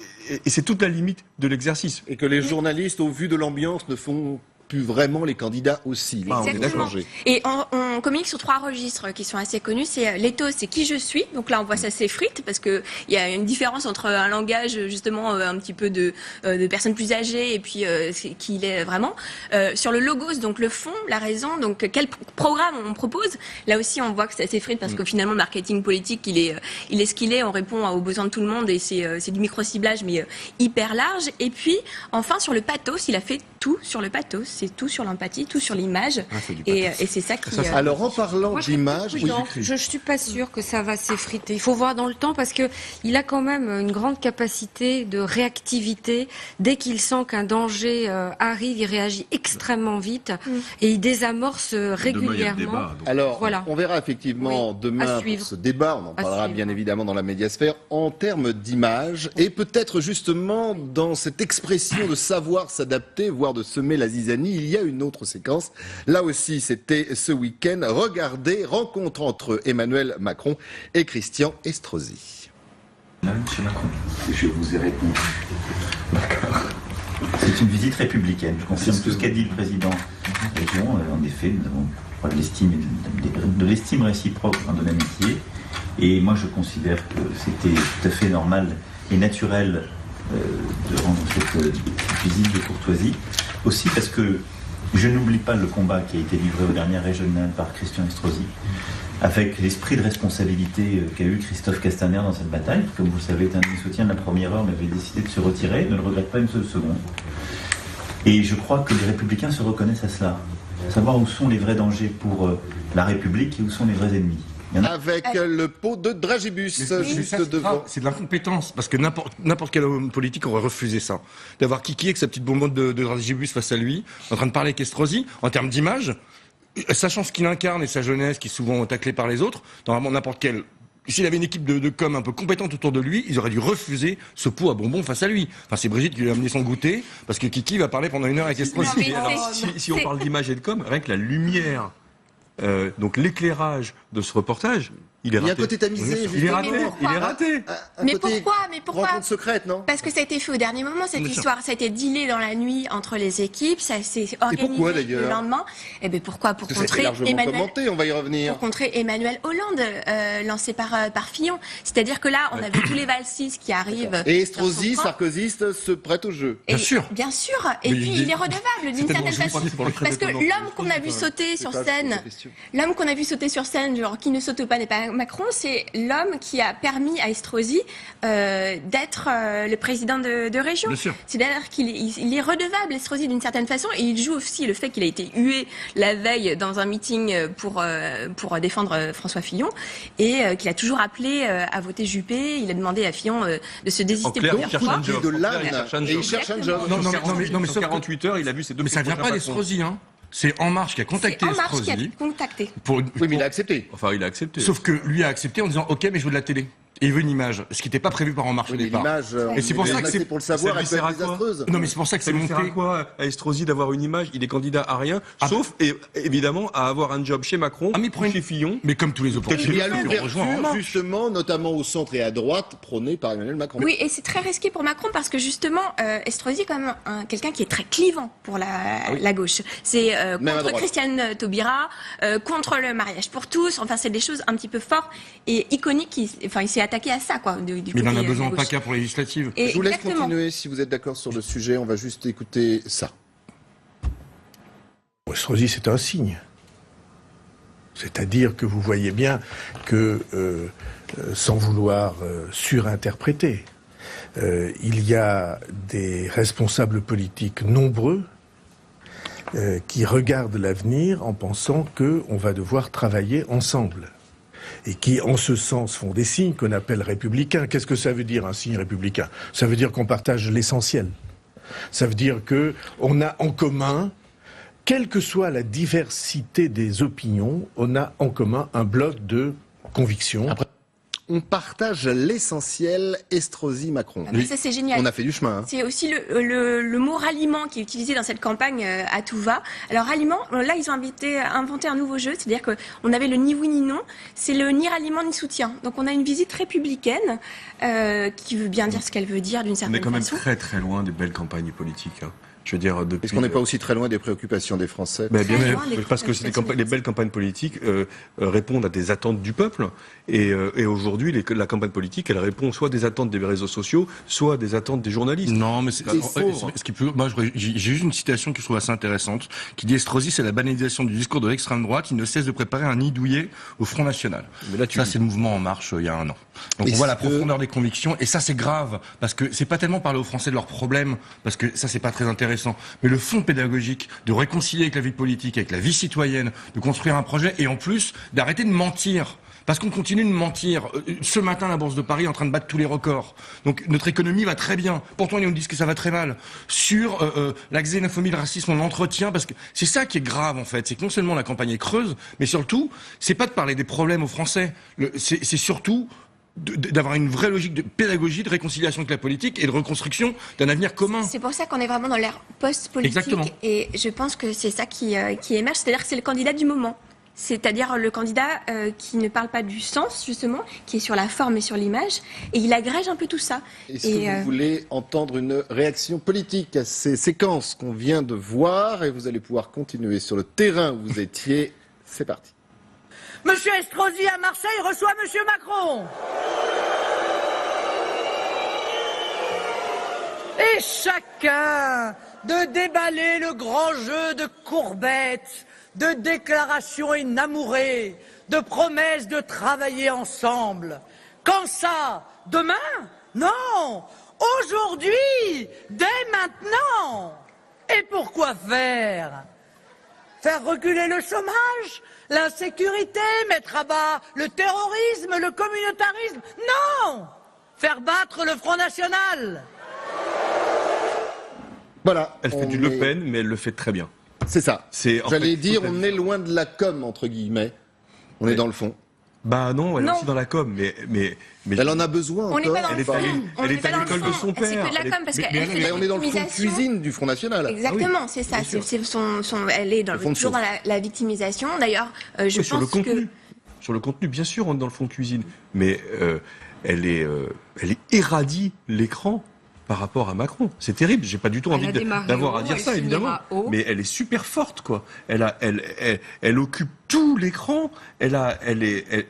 c'est toute la limite de l'exercice. Et que les journalistes, au vu de l'ambiance, ne font plus vraiment les candidats aussi. Là, on est d'accord. Et on communique sur 3 registres qui sont assez connus. C'est l'éthos, c'est qui je suis. Donc là, on voit ça s'effrite parce que il y a une différence entre un langage justement un petit peu de personnes plus âgées et puis qui il est vraiment. Sur le logos, donc le fond, la raison, donc quel programme on propose. Là aussi, on voit que ça s'effrite parce que finalement, le marketing politique, il est ce qu'il est. On répond aux besoins de tout le monde et c'est du micro-ciblage mais hyper large. Et puis, enfin, sur le pathos, il a fait tout sur le pathos. C'est tout sur l'empathie, tout sur l'image. Et c'est ça qui... Alors, en parlant d'image... Je ne suis pas sûre que ça va s'effriter. Il faut voir dans le temps parce qu'il a quand même une grande capacité de réactivité. Dès qu'il sent qu'un danger arrive, il réagit extrêmement vite et il désamorce régulièrement. Alors, voilà. On verra effectivement demain pour ce débat. On en parlera bien évidemment dans la médiasphère en termes d'image et peut-être justement dans cette expression de savoir s'adapter, voire de semer la zizanie. Il y a une autre séquence. Là aussi, c'était ce week-end. Regardez, rencontre entre Emmanuel Macron et Christian Estrosi. Monsieur Macron, je vous ai répondu. D'accord. C'est une visite républicaine. Je confirme tout ce qu'a dit le président de la région. En effet, nous avons de l'estime réciproque de l'amitié. Et moi, je considère que c'était tout à fait normal et naturel de rendre cette visite de courtoisie. Aussi parce que Je n'oublie pas le combat qui a été livré aux dernières régionales par Christian Estrosi, avec l'esprit de responsabilité qu'a eu Christophe Castaner dans cette bataille, qui, comme vous le savez, est un des soutiens de la première heure, mais avait décidé de se retirer, ne le regrette pas une seule seconde. Et je crois que les Républicains se reconnaissent à cela, savoir où sont les vrais dangers pour la République et où sont les vrais ennemis. Avec le pot de dragibus juste devant. C'est de l'incompétence, parce que n'importe quel homme politique aurait refusé ça. D'avoir Kiki avec sa petite bonbonne de dragibus face à lui, en train de parler avec Estrosi, en termes d'image, sachant ce qu'il incarne et sa jeunesse, qui est souvent taclée par les autres, normalement n'importe quel... S'il avait une équipe de com un peu compétente autour de lui, ils auraient dû refuser ce pot à bonbons face à lui. Enfin, c'est Brigitte qui lui a amené son goûter, parce que Kiki va parler pendant 1 heure avec Estrosi. Si on parle d'image et de com, rien que la lumière, donc l'éclairage de ce reportage, il est raté. Il y a un côté tamisé. Il est raté. Mais pourquoi Rencontre secrète, non? Parce que ça a été fait au dernier moment, cette histoire. Ça a été dealé dans la nuit entre les équipes, ça s'est organisé le lendemain. Eh bien pourquoi? Pour contrer commenté, on va y revenir. Pour contrer Emmanuel Hollande, lancé par Fillon. C'est-à-dire que là, on a vu tous les valsis qui arrivent. Et Estrosi, sarkozyste, se prête au jeu. Bien sûr. Bien sûr. Et puis il est redevable d'une certaine façon. Parce que l'homme qu'on a vu sauter sur scène, genre qui ne saute pas n'est pas Macron, c'est l'homme qui a permis à Estrosi d'être le président de région. C'est-à-dire qu'il est redevable, Estrosi, d'une certaine façon, et il joue aussi le fait qu'il a été hué la veille dans un meeting pour défendre François Fillon, et qu'il a toujours appelé à voter Juppé. Il a demandé à Fillon de se désister plusieurs fois. Il cherche un job. Non, mais sur 48 heures, il a vu ces deux. Mais ça vient pas d'Estrosi, hein. C'est En Marche qui a contacté Estrosi. C'est En Marche qui a contacté. Oui, mais il a accepté. Enfin, il a accepté. Sauf que lui a accepté en disant OK, mais je veux de la télé. Et il veut une image, ce qui n'était pas prévu par En Marche au départ. Et c'est pour ça que c'est pour le savoir, elle peut être désastreuse. Non, mais c'est pour ça que c'est monté. Ça lui sert à quoi à Estrosi d'avoir une image? Il est candidat à rien, sauf évidemment à avoir un job chez Macron, chez Fillon. Mais comme tous les opposants. Il y a l'ouverture, justement, notamment au centre et à droite, prônée par Emmanuel Macron. Oui, et c'est très risqué pour Macron parce que justement, Estrosi est quand même quelqu'un qui est très clivant pour la gauche. C'est contre Christiane Taubira, contre le mariage pour tous. Enfin, c'est des choses un petit peu fortes et iconiques. Il s'est attaqué à ça, quoi. Mais il en a besoin pas qu'à pour les législatives. Je vous laisse continuer si vous êtes d'accord sur le sujet. On va juste écouter ça. Estrosi, c'est un signe. C'est-à-dire que vous voyez bien que, sans vouloir surinterpréter, il y a des responsables politiques nombreux qui regardent l'avenir en pensant qu'on va devoir travailler ensemble. Et qui, en ce sens, font des signes qu'on appelle républicains. Qu'est-ce que ça veut dire, un signe républicain? Ça veut dire qu'on partage l'essentiel. Ça veut dire qu'on a en commun, quelle que soit la diversité des opinions, on a en commun un bloc de convictions. Après, on partage l'essentiel, Estrosi-Macron. Ça, c'est génial. On a fait du chemin. Hein. C'est aussi le mot ralliement qui est utilisé dans cette campagne à tout va. Alors, ralliement, là, ils ont inventé un nouveau jeu, c'est-à-dire qu'on avait le ni oui ni non, c'est le ni ralliement ni soutien. Donc, on a une visite républicaine qui veut bien dire ce qu'elle veut dire d'une certaine façon. On est quand même très très loin des belles campagnes politiques. Hein. Je veux dire, depuis... Est-ce qu'on n'est pas aussi très loin des préoccupations des Français? Bien sûr, parce que les belles campagnes politiques répondent à des attentes du peuple. Et aujourd'hui, la campagne politique, elle répond soit des attentes des réseaux sociaux, soit des attentes des journalistes. Non, mais moi, j'ai juste une citation que je trouve assez intéressante, qui dit Estrosi, c'est la banalisation du discours de l'extrême droite qui ne cesse de préparer un nid douillet au Front National. Mais là, ça, c'est le mouvement En Marche il y a 1 an. Donc on voit la profondeur des convictions, et ça, c'est grave, parce que c'est pas tellement parler aux Français de leurs problèmes, parce que ça, c'est pas très intéressant, mais le fond pédagogique de réconcilier avec la vie politique, avec la vie citoyenne, de construire un projet, et en plus d'arrêter de mentir. Parce qu'on continue de mentir. Ce matin, la Bourse de Paris est en train de battre tous les records. Donc notre économie va très bien. Pourtant, ils nous disent que ça va très mal. Sur la xénophobie, le racisme, on l'entretient, parce que c'est ça qui est grave, en fait. C'est que non seulement la campagne est creuse, mais surtout, c'est pas de parler des problèmes aux Français. C'est surtout d'avoir une vraie logique de pédagogie, de réconciliation avec la politique et de reconstruction d'un avenir commun. C'est pour ça qu'on est vraiment dans l'ère post-politique. Exactement. Et je pense que c'est ça qui émerge, c'est-à-dire que c'est le candidat du moment. C'est-à-dire le candidat qui ne parle pas du sens, justement, qui est sur la forme et sur l'image, et il agrège un peu tout ça. Est-ce que vous voulez entendre une réaction politique à ces séquences qu'on vient de voir, et vous allez pouvoir continuer sur le terrain où vous étiez. C'est parti. Monsieur Estrosi à Marseille reçoit Monsieur Macron. Et chacun de déballer le grand jeu de courbettes, de déclarations inamourées, de promesses de travailler ensemble. Quand ça? Demain? Non! Aujourd'hui! Dès maintenant! Et pourquoi faire? Faire reculer le chômage, l'insécurité, mettre à bas le terrorisme, le communautarisme? Non! Faire battre le Front National! Voilà. Elle fait du Le Pen, mais elle le fait très bien. C'est ça. J'allais dire, on est loin de la com, entre guillemets. On est dans le fond. Bah non, elle est aussi dans la com, mais elle en a besoin. On n'est pas dans le fond. Elle est à l'école de son père. C'est que de la com parce qu'elle fait de la on est dans le fond de cuisine du Front National. Exactement, c'est ça. Elle est toujours dans la victimisation. D'ailleurs, je pense que sur le contenu, bien sûr, on est dans le fond de cuisine, mais elle irradie l'écran par rapport à Macron. C'est terrible. J'ai pas du tout envie d'avoir à dire ça, évidemment. Mais elle est super forte, quoi. Elle occupe tout l'écran. Elle est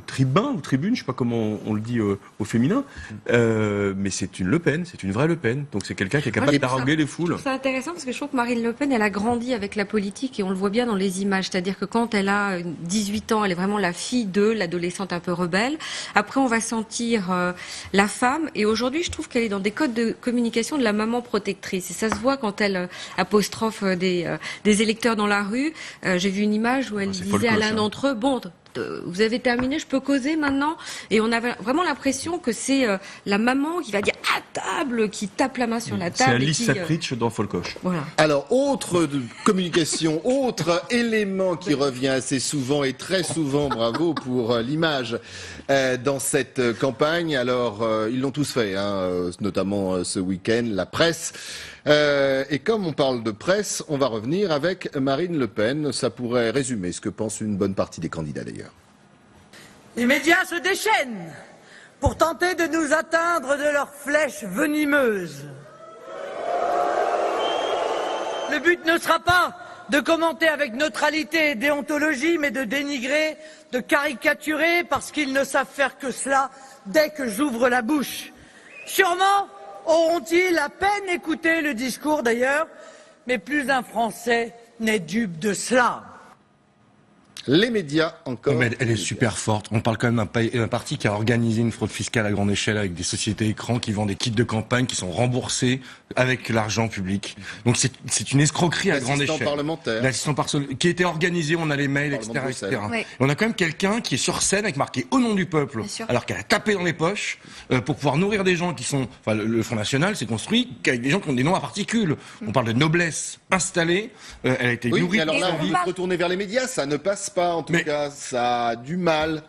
tribun ou tribune, je sais pas comment on le dit au féminin. Mais c'est une Le Pen, c'est une vraie Le Pen. Donc c'est quelqu'un qui est capable d'haranguer les foules. C'est intéressant parce que je trouve que Marine Le Pen, elle a grandi avec la politique et on le voit bien dans les images. C'est-à-dire que quand elle a 18 ans, elle est vraiment la fille de l'adolescente un peu rebelle. Après, on va sentir la femme. Et aujourd'hui, je trouve qu'elle est dans des codes de communication de la maman protectrice. Et ça se voit quand elle apostrophe des électeurs dans la rue. J'ai vu une image où elle disait à l'un d'entre eux, bon, vous avez terminé, je peux causer maintenant? Et on avait vraiment l'impression que c'est la maman qui va dire à table, qui tape la main sur la table. C'est Alice Sapritch dans Folcoche. Voilà. Alors, autre communication, autre élément qui revient assez souvent et très souvent, bravo pour l'image dans cette campagne. Alors, ils l'ont tous fait, notamment ce week-end, la presse. Et comme on parle de presse, on va revenir avec Marine Le Pen. Ça pourrait résumer ce que pense une bonne partie des candidats d'ailleurs. Les médias se déchaînent pour tenter de nous atteindre de leurs flèches venimeuses. Le but ne sera pas de commenter avec neutralité et déontologie, mais de dénigrer, de caricaturer, parce qu'ils ne savent faire que cela dès que j'ouvre la bouche. Sûrement auront-ils à peine écouté le discours d'ailleurs, mais plus un Français n'est dupe de cela. Les médias encore. Mais elle est super forte. On parle quand même d'un parti qui a organisé une fraude fiscale à grande échelle avec des sociétés écrans qui vendent des kits de campagne qui sont remboursés avec l'argent public. Donc c'est une escroquerie à grande échelle. L'assistant parlementaire. Qui était organisé, on a les mails, etc. Ouais. On a quand même quelqu'un qui est sur scène avec marqué au nom du peuple, alors qu'elle a tapé dans les poches pour pouvoir nourrir des gens qui sont. Enfin, le Front National s'est construit qu'avec des gens qui ont des noms à particules. On parle de noblesse installée. Elle a été nourrie. Alors là, on va retourner vers les médias, ça ne passe pas en tout cas, ça a du mal.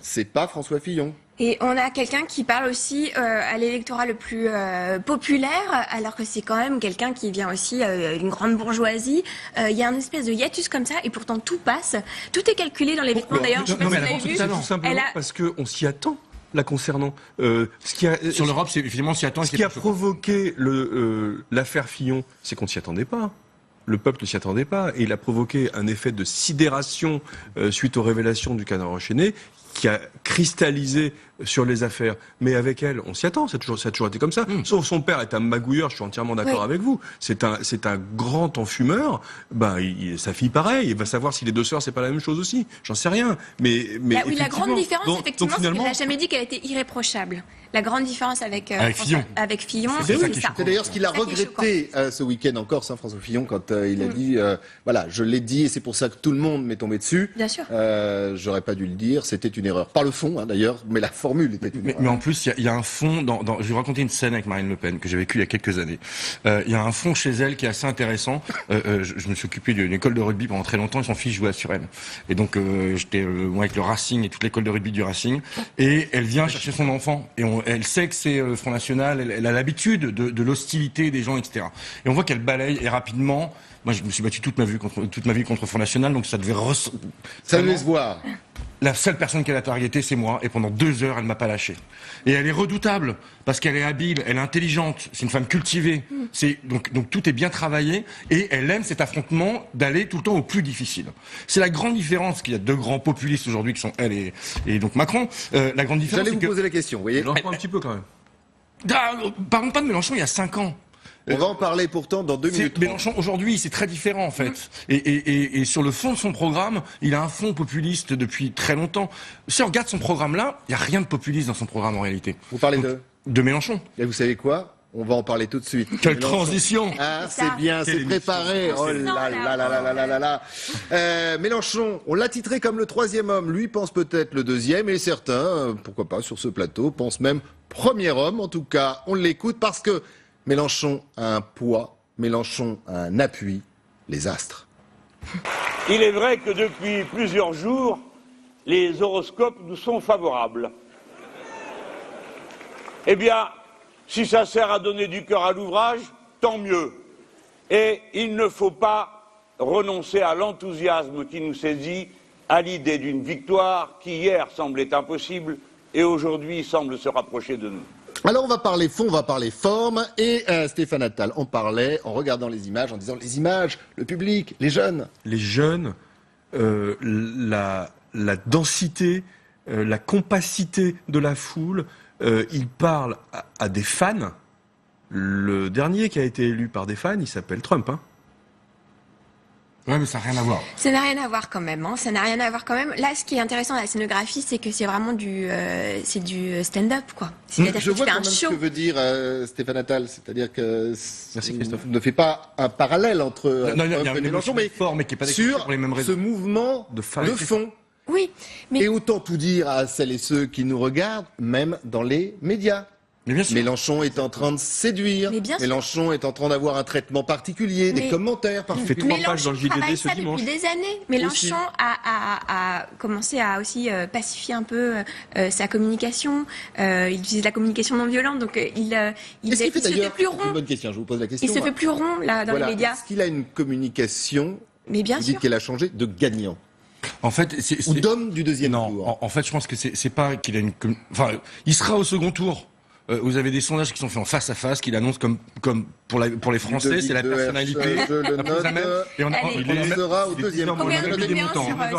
C'est pas François Fillon. Et on a quelqu'un qui parle aussi à l'électorat le plus populaire, alors que c'est quand même quelqu'un qui vient aussi d'une grande bourgeoisie. Il y a une espèce de hiatus comme ça, et pourtant tout passe. Tout est calculé dans les vêtements. D'ailleurs, je sais pas si vous avez vu. Tout simplement parce qu'on s'y attend. La concernant. Sur l'Europe, c'est évidemment on s'y attend. Ce qui a provoqué l'affaire Fillon, c'est qu'on s'y attendait pas. Le peuple ne s'y attendait pas, et il a provoqué un effet de sidération suite aux révélations du Canard enchaîné, qui a cristallisé sur les affaires. Mais avec elle, on s'y attend, ça a toujours été comme ça. Sauf son père est un magouilleur, je suis entièrement d'accord avec vous. C'est un grand enfumeur. Sa fille pareil, il va savoir si les deux sœurs c'est pas la même chose aussi. J'en sais rien. Mais la grande différence, effectivement, c'est qu'elle n'a jamais dit qu'elle était irréprochable. La grande différence avec Fillon, c'est ça. C'est d'ailleurs ce qu'il a regretté ce week-end en Corse, François Fillon, quand il a dit, voilà, je l'ai dit et c'est pour ça que tout le monde m'est tombé dessus. Bien sûr. J'aurais pas dû le dire, c'était une erreur. Pas le fond, d'ailleurs, mais la formule était une erreur. Mais en plus, il y a un fond je vais vous raconter une scène avec Marine Le Pen que j'ai vécue il y a quelques années. Il y a un fond chez elle qui est assez intéressant. Je me suis occupé d'une école de rugby pendant très longtemps et son fils jouait à Suresnes. Et donc, j'étais moi avec le Racing et toute l'école de rugby du Racing. Et elle vient chercher son enfant. Et elle sait que c'est le Front National. Elle a l'habitude de l'hostilité des gens, etc. Et on voit qu'elle balaye et rapidement. Moi, je me suis battu toute ma vie contre le Front National, donc ça devait se voir. La seule personne qu'elle a targetée, c'est moi, et pendant 2 heures, elle m'a pas lâché. Et elle est redoutable, parce qu'elle est habile, elle est intelligente, c'est une femme cultivée. Donc tout est bien travaillé, et elle aime cet affrontement d'aller tout le temps au plus difficile. C'est la grande différence qu'il y a 2 grands populistes aujourd'hui qui sont elle et donc Macron. La grande différence. J'allais vous poser la question, vous voyez. Mélenchon un petit peu quand même. Parlons pas de Mélenchon il y a 5 ans. On va en parler pourtant dans 2 minutes. Mélenchon, aujourd'hui, c'est très différent, en fait. Et sur le fond de son programme, il a un fond populiste depuis très longtemps. Si on regarde son programme-là, il n'y a rien de populiste dans son programme, en réalité. Vous parlez de Mélenchon. Et vous savez quoi? On va en parler tout de suite. Quelle transition! Ah, c'est bien, c'est préparé. Oh là là là là là là là. Mélenchon, on l'a titré comme le 3e homme. Lui pense peut-être le 2e, et certains, pourquoi pas, sur ce plateau, pensent même 1er homme. En tout cas, on l'écoute parce que Mélenchon a un poids, Mélenchon a un appui, les astres. Il est vrai que depuis plusieurs jours, les horoscopes nous sont favorables. Eh bien, si ça sert à donner du cœur à l'ouvrage, tant mieux. Et il ne faut pas renoncer à l'enthousiasme qui nous saisit, à l'idée d'une victoire qui hier semblait impossible et aujourd'hui semble se rapprocher de nous. Alors on va parler fond, on va parler forme, et Stéphane Attal en parlait en regardant les images, en disant les images, le public, les jeunes. Les jeunes, la densité, la compacité de la foule. Il parle à des fans. Le dernier qui a été élu par des fans, il s'appelle Trump. Hein. Ouais, mais ça n'a rien à voir. Ça n'a rien à voir quand même. Hein. Ça n'a rien à voir quand même. Là, ce qui est intéressant dans la scénographie, c'est que c'est vraiment du stand-up, quoi. C'est-à-dire Je que tu vois fais quand un même ce show. que veut dire Stéphane Attal, c'est-à-dire que Merci Christophe. ne fait pas un parallèle entre Non, il y a et Mélenchon, mais mais qui est pas sur pour les mêmes ce raisons. mouvement de fond. Oui, mais... Et autant tout dire à celles et ceux qui nous regardent, même dans les médias. Mais bien sûr. Mélenchon est en train de séduire. Mais bien sûr. Mélenchon est en train d'avoir un traitement particulier, des Mais- commentaires particuliers. Mélenchon travaille ça depuis des années. Mélenchon a commencé à aussi pacifier un peu sa communication. Il utilise la communication non violente, donc il Qu'est-ce qu'il fait se fait d'ailleurs? plus C'est une rond. bonne question, je vous pose la question. Il se fait plus rond là dans Voilà. les médias. Est-ce qu'il a une communication, Mais bien vous dites sûr. qu'elle a changé, de gagnant? En fait, Ou d'homme du deuxième tour? Non, en fait, je pense que c'est pas qu'il a une... Enfin, il sera au second tour. Vous avez des sondages qui sont faits en face à face, qu'il annonce comme pour les Français, c'est la personnalité. Je le la plus note. amène. Et on a, Allez. il Il sera au deuxième tour. Combien de Je le note. numéros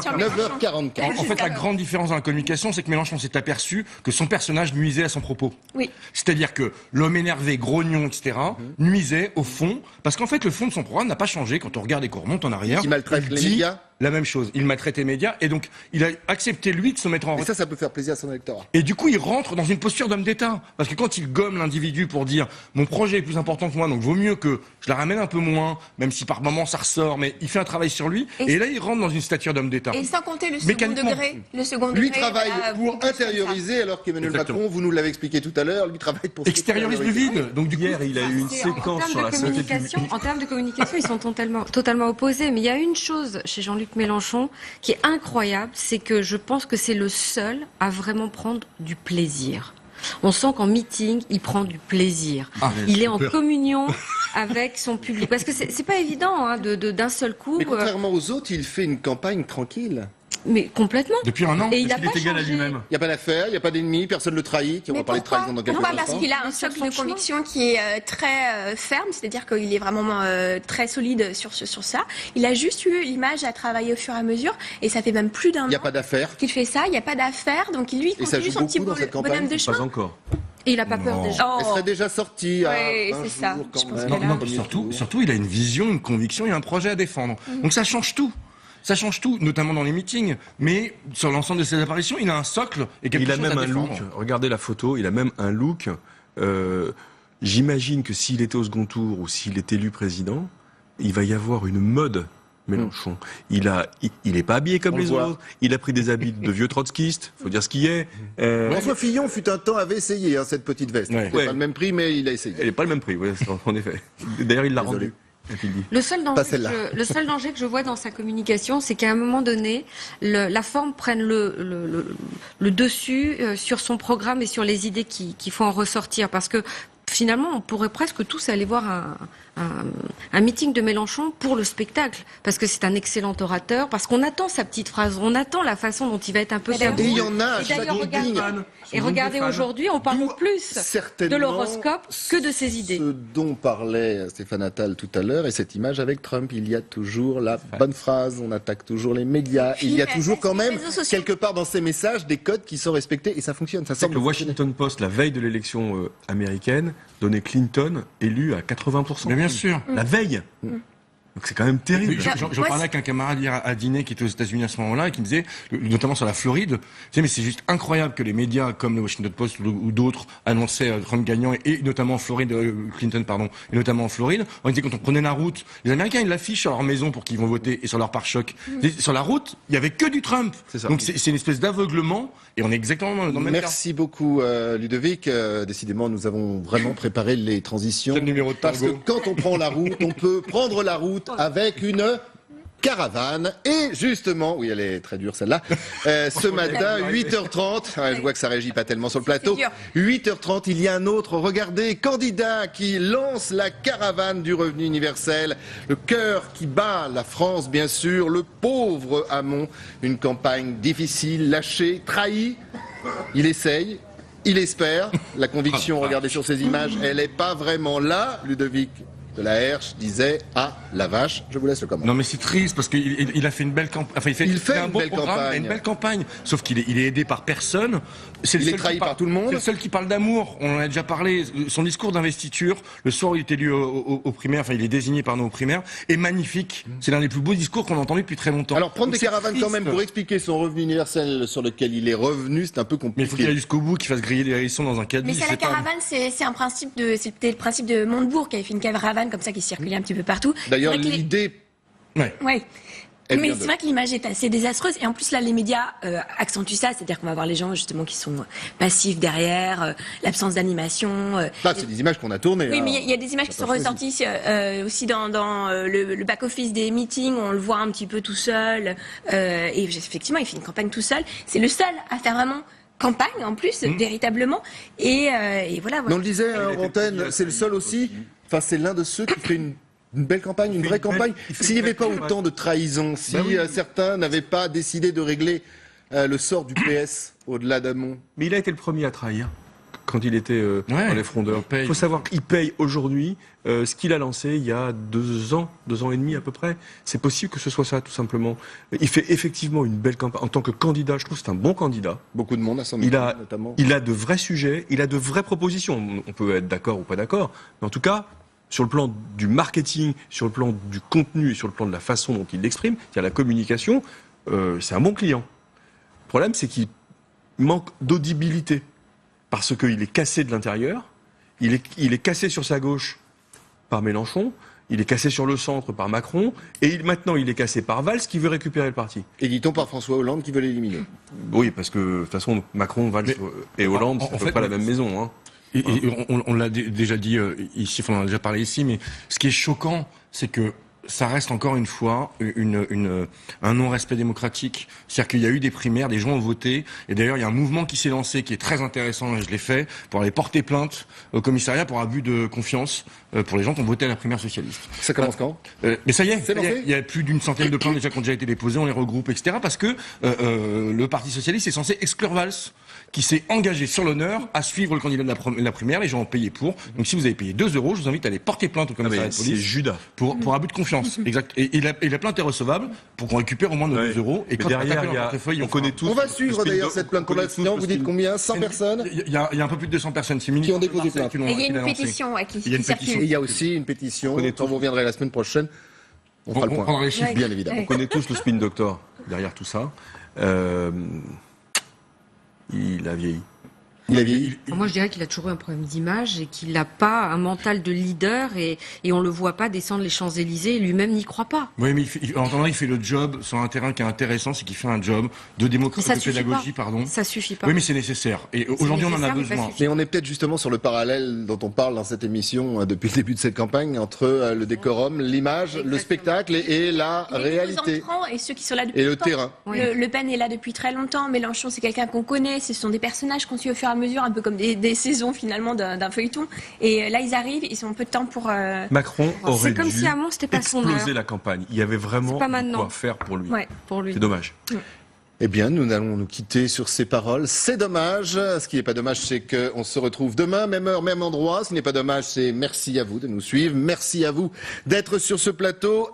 sur 9h44. En fait, la grande différence dans la communication, c'est que Mélenchon s'est aperçu que son personnage nuisait à son propos. Oui. C'est-à-dire que l'homme énervé, grognon, etc., nuisait au fond, parce qu'en fait, le fond de son programme n'a pas changé. Quand on regarde et qu'on remonte en arrière, Qui maltraite il les dit médias. la même chose. Il maltraite les médias, et donc il a accepté lui de se mettre en Et retrait. ça peut faire plaisir à son électorat. Et du coup, il rentre dans une posture d'homme d'État. Parce que quand il gomme l'individu pour dire mon projet est plus important que moi, donc vaut mieux que je la ramène un peu moins, même si par moment ça ressort, mais il fait un travail sur lui. Et là, il rentre dans une stature d'homme d'État. Et sans compter le second Mécaniquement. degré. Le second Lui degré, travaille voilà, pour beaucoup de choses comme ça. intérioriser, alors qu'Emmanuel Exactement. Macron, vous nous l'avez expliqué tout à l'heure, lui travaille pour Extériorise le vide. Donc du coup, Hier, il a eu une séquence sur la santé publique. En termes de communication, ils sont totalement opposés. Mais il y a une chose chez Jean-Luc Mélenchon qui est incroyable, c'est que je pense que c'est le seul à vraiment prendre du plaisir. On sent qu'en meeting, il prend du plaisir. Il est en communion avec son public. Parce que c'est pas évident hein, d'un seul coup. Mais contrairement aux autres, il fait une campagne tranquille. Mais complètement. depuis un an, Et il a est-ce qu'il pas est égal à changé. lui-même. Il n'y a pas d'affaires, il n'y a pas d'ennemis, personne ne le trahit. On va parler de trahison dans quelques Pourquoi Parce instants. qu'il a un socle de conviction qui est très ferme, c'est-à-dire qu'il est vraiment très solide sur ça. Il a juste eu l'image à travailler au fur et à mesure, et ça fait même plus d'un Il n'y a an pas d'affaires. qu'il fait ça. Il n'y a pas d'affaires, donc lui il Et ça continue joue son petit beaucoup dans cette bonhomme campagne, de Pas chemin. encore. Et il n'a pas peur des gens. Elle serait déjà sortie à Ouais, 20 c'est ça. jours quand Je pense même. que Non, là- non, puis surtout, il a une vision, une conviction, il y a un projet à défendre. Donc ça change tout. Ça change tout, notamment dans les meetings, mais sur l'ensemble de ses apparitions, il a un socle et quelque Il a chose même à un défendre. look, regardez la photo, il a même un look. J'imagine que s'il était au second tour ou s'il est élu président, il va y avoir une mode Mélenchon. Il est pas habillé comme On le les voit. autres. Il a pris des habits de vieux trotskistes. Faut dire ce qui est. François Fillon fut un temps avait essayé cette petite veste. Ouais. C'est pas le même prix, mais il a essayé. Elle est pas le même prix, ouais, en effet. D'ailleurs, il l'a Désolé. rendu. Le seul Pas danger, celle-là. le seul danger que je vois dans sa communication, c'est qu'à un moment donné, la forme prenne le dessus sur son programme et sur les idées qu'il faut en ressortir. Parce que finalement, on pourrait presque tous aller voir un meeting de Mélenchon pour le spectacle. Parce que c'est un excellent orateur, parce qu'on attend sa petite phrase, on attend la façon dont il va être un peu Et il y en a à Et chaque d'ailleurs, meeting. regardez aujourd'hui, on parle plus de Certainement l'horoscope que de ses idées. Ce dont parlait Stéphane Attal tout à l'heure et cette image avec Trump, il y a toujours la bonne phrase, on attaque toujours les médias, il y a toujours quand même quelque part dans ces messages des codes qui sont respectés et ça fonctionne, ça C'est semble que le Washington Post, la veille de l'élection américaine, donnait Clinton élu à 80%. Mais bien sûr. La veille. Donc c'est quand même terrible. J'en parlais avec un camarade hier à dîner qui était aux États-Unis à ce moment-là et qui me disait, notamment sur la Floride, tu sais, mais c'est juste incroyable que les médias comme le Washington Post ou d'autres annonçaient Trump gagnant et notamment en Floride, Clinton pardon, et notamment en Floride. On disait quand on prenait la route, les Américains ils l'affichent sur leur maison pour qu'ils vont voter et sur leur pare-choc. Sur la route, il y avait que du Trump. Donc c'est une espèce d'aveuglement et on est exactement dans le même cas. Merci beaucoup Ludovic. Décidément, nous avons vraiment préparé les transitions. C'est le numéro de parce que quand on prend la route, on peut prendre la route avec une caravane. Et justement, oui, elle est très dure celle-là. Ce matin, 8h30, ouais, je vois que ça réagit pas tellement sur le plateau. 8h30, il y a un autre, regardez, candidat qui lance la caravane du revenu universel. Le cœur qui bat la France, bien sûr. Le pauvre Hamon. Une campagne difficile, lâchée, trahie. Il essaye. Il espère. La conviction, regardez sur ces images, elle n'est pas vraiment là, Ludovic de la Herche disait à la vache. Je vous laisse le commentaire. Non mais c'est triste parce qu'il a fait une belle campagne. Enfin, il fait un bon programme, une belle campagne. Sauf qu'il est aidé par personne. Il est trahi par tout le monde. C'est le seul qui parle d'amour. On en a déjà parlé. Son discours d'investiture, le soir où il est élu aux primaires, enfin il est désigné pardon aux primaires, est magnifique. C'est l'un des plus beaux discours qu'on a entendu depuis très longtemps. Alors prendre des caravanes quand même pour expliquer son revenu universel sur lequel il est revenu, c'est un peu compliqué. Mais il faut qu'il aille jusqu'au bout, qu'il fasse griller des hérissons dans un caddie. Mais c'est la caravane, c'est un principe de, c'était le principe de Montebourg qui avait fait une caravane comme ça qui circulait un petit peu partout. D'ailleurs l'idée. Ouais. Mais c'est vrai que l'image est assez désastreuse et en plus là les médias accentuent ça, c'est-à-dire qu'on va voir les gens justement qui sont passifs derrière, l'absence d'animation. Là c'est des images qu'on a tournées. Oui, mais il y a des images qui sont ressorties aussi dans le back-office des meetings, on le voit un petit peu tout seul et effectivement il fait une campagne tout seul. C'est le seul à faire vraiment campagne en plus véritablement et voilà. Mais on le disait en antenne, c'est le seul aussi. Enfin c'est l'un de ceux qui fait une belle campagne, une vraie campagne. S'il n'y avait pas autant de trahison, si certains n'avaient pas décidé de régler le sort du PS au-delà d'Hamon. Mais il a été le premier à trahir quand il était dans les frondeurs. Il faut savoir qu'il paye aujourd'hui ce qu'il a lancé il y a 2 ans et demi à peu près. C'est possible que ce soit ça, tout simplement. Il fait effectivement une belle campagne. En tant que candidat, je trouve que c'est un bon candidat. Beaucoup de monde à son niveau, notamment. Il a de vrais sujets, il a de vraies propositions. On peut être d'accord ou pas d'accord, mais en tout cas, sur le plan du marketing, sur le plan du contenu et sur le plan de la façon dont il l'exprime, c'est-à-dire la communication, c'est un bon client. Le problème, c'est qu'il manque d'audibilité. Parce qu'il est cassé de l'intérieur, il est cassé sur sa gauche par Mélenchon, il est cassé sur le centre par Macron, et maintenant il est cassé par Valls qui veut récupérer le parti. Et dit-on par François Hollande qui veut l'éliminer. Oui, parce que de toute façon, Macron, Valls et Hollande, c'est à peu près la même maison. Hein. Et on l'a déjà dit ici, on en a déjà parlé ici, mais ce qui est choquant, c'est que ça reste encore une fois un non-respect démocratique. C'est-à-dire qu'il y a eu des primaires, des gens ont voté, et d'ailleurs il y a un mouvement qui s'est lancé qui est très intéressant, et je l'ai fait, pour aller porter plainte au commissariat pour abus de confiance pour les gens qui ont voté à la primaire socialiste. Ça commence quand Mais ça y est, il y a plus d'une centaine de plaintes déjà qui ont déjà été déposées, on les regroupe, etc. Parce que le Parti socialiste est censé exclure Valls, qui s'est engagé sur l'honneur à suivre le candidat de la primaire, les gens ont payé pour. Donc si vous avez payé 2 €, je vous invite à aller porter plainte au commissariat de police. C'est Judas. Pour abus de confiance. Exact. Et la plainte est recevable pour qu'on récupère au moins nos 2 €. Et quand derrière, on connaît tous. On va suivre d'ailleurs cette plainte. Pour l'instant, vous dites combien? 100 personnes? Il y a un peu plus de 200 personnes. C'est qui ont déposé plainte. Et il y a une pétition qui circule. Et il y a aussi une pétition. Quand vous reviendrez la semaine prochaine, on fera le point. On prendra les chiffres, bien évidemment. On connaît tous le spin doctor derrière tout ça. Il a vieilli. Moi, je dirais qu'il a toujours eu un problème d'image et qu'il n'a pas un mental de leader et on le voit pas descendre les Champs-Élysées et lui-même n'y croit pas. Oui, mais il fait le job sur un terrain qui est intéressant, c'est qu'il fait un job de démocratie, de pédagogie, pardon. Ça suffit pas. Oui, mais c'est nécessaire. Et aujourd'hui, on en a besoin. Mais on est peut-être justement sur le parallèle dont on parle dans cette émission depuis le début de cette campagne entre le décorum, l'image, le spectacle et la réalité. Et ceux qui sont là depuis et le terrain. Le Pen est là depuis très longtemps. Mélenchon, c'est quelqu'un qu'on connaît. Ce sont des personnages qu'on suit au fur et à mesure, un peu comme des saisons finalement d'un feuilleton. Et là, ils arrivent, ils ont peu de temps pour. Macron aurait dû si Hamon, c'était pas son exploser heure. la campagne. Il y avait vraiment quoi faire pour lui. Ouais, pour lui. C'est dommage. Eh bien, nous allons nous quitter sur ces paroles. C'est dommage. Ce qui n'est pas dommage, c'est qu'on se retrouve demain, même heure, même endroit. Ce qui n'est pas dommage, c'est merci à vous de nous suivre. Merci à vous d'être sur ce plateau.